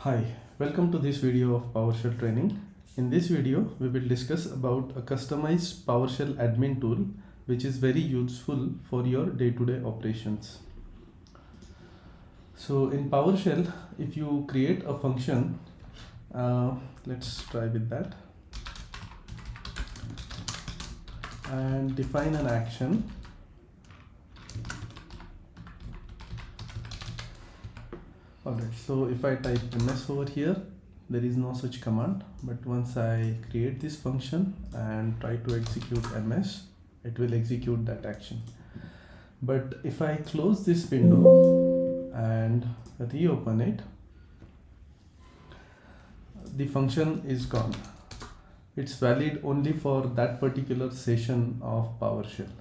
Hi, welcome to this video of PowerShell training. In this video, we will discuss about a customized PowerShell admin tool which is very useful for your day-to-day operations. So in PowerShell, if you create a function, let's try with that, and define an action. Alright, so if I type ms over here, there is no such command, but once I create this function and try to execute ms, it will execute that action. But if I close this window and reopen it, the function is gone. It's valid only for that particular session of PowerShell.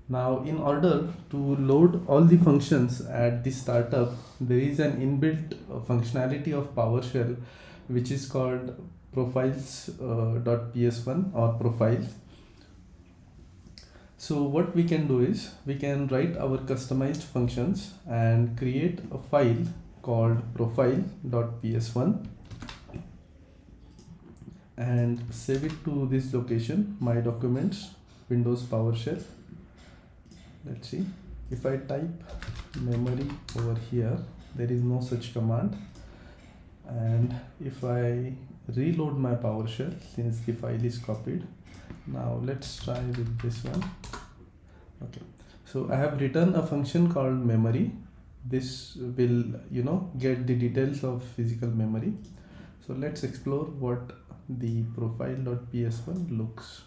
Now, in order to load all the functions at the startup, there is an inbuilt functionality of PowerShell which is called profiles.ps1 or profiles. So what we can do is we can write our customized functions and create a file called profile.ps1 and save it to this location, my documents, Windows PowerShell. Let's see, if I type memory over here, there is no such command, and if I reload my PowerShell, since the file is copied, now let's try with this one. Okay, so I have written a function called memory. This will get the details of physical memory. So let's explore what the profile.ps1 looks.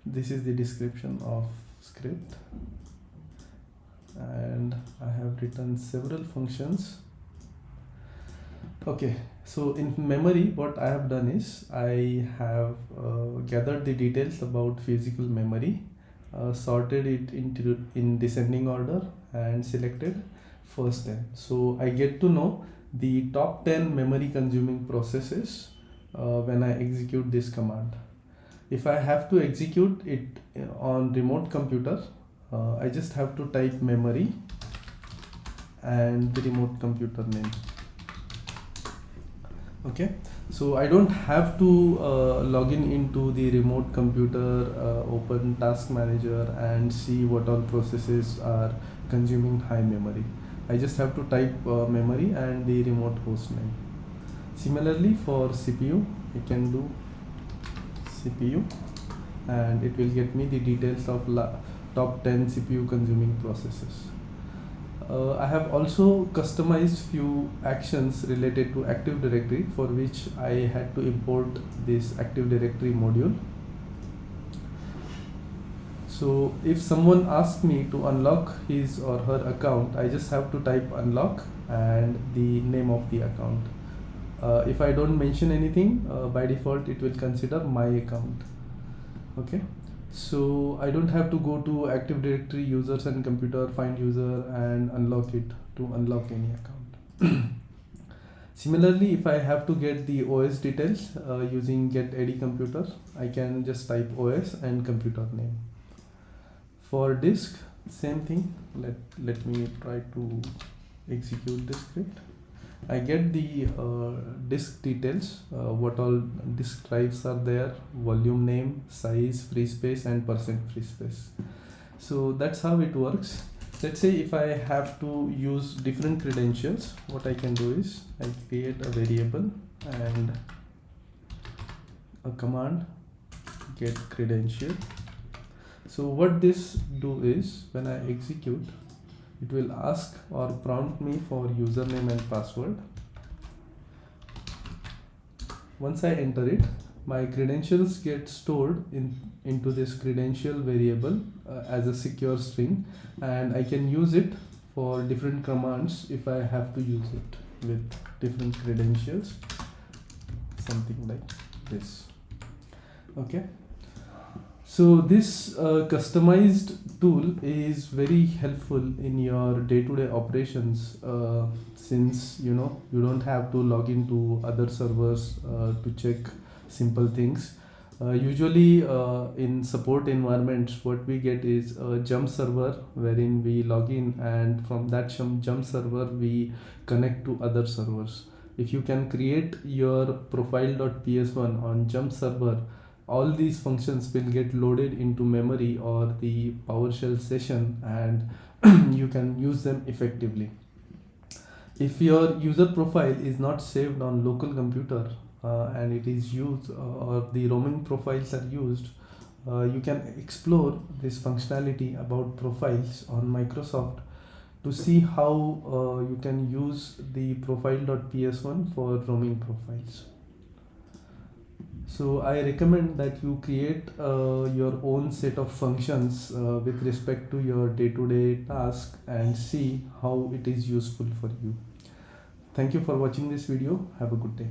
This is the description of script, and I have written several functions. Okay, so in memory, what I have done is I have gathered the details about physical memory, sorted it in descending order and selected first 10. So I get to know the top 10 memory consuming processes when I execute this command. If I have to execute it on remote computer, I just have to type memory and the remote computer name. Okay, so I don't have to log into the remote computer, open task manager and see what all processes are consuming high memory. I just have to type memory and the remote host name. Similarly, for CPU, I can do CPU and it will get me the details of top 10 CPU consuming processes. I have also customized few actions related to Active Directory, for which I had to import this Active Directory module. So if someone asks me to unlock his or her account, I just have to type unlock and the name of the account. If I don't mention anything, by default it will consider my account. Okay, so I don't have to go to Active Directory users and computer, find user and unlock it to unlock any account. Similarly, if I have to get the OS details using get AD computer, I can just type OS and computer name. For disk, same thing. Let me try to execute this script. I get the disk details, what all disk drives are there, volume name, size, free space and percent free space. So that's how it works. Let's say if I have to use different credentials, what I can do is I create a variable and a command get credential. So what this do is when I execute, it will ask or prompt me for username and password. Once I enter it, my credentials get stored into this credential variable as a secure string, and I can use it for different commands if I have to use it with different credentials, something like this. Okay. So this customized tool is very helpful in your day-to-day operations, since you don't have to log into other servers to check simple things. Usually in support environments, what we get is a jump server wherein we log in, and from that jump server we connect to other servers. If you can create your profile.ps1 on jump server, all these functions will get loaded into memory or the PowerShell session, and you can use them effectively. If your user profile is not saved on local computer and it is used or the roaming profiles are used, you can explore this functionality about profiles on Microsoft to see how you can use the profile.ps1 for roaming profiles. So I recommend that you create your own set of functions with respect to your day-to-day task and see how it is useful for you. Thank you for watching this video. Have a good day.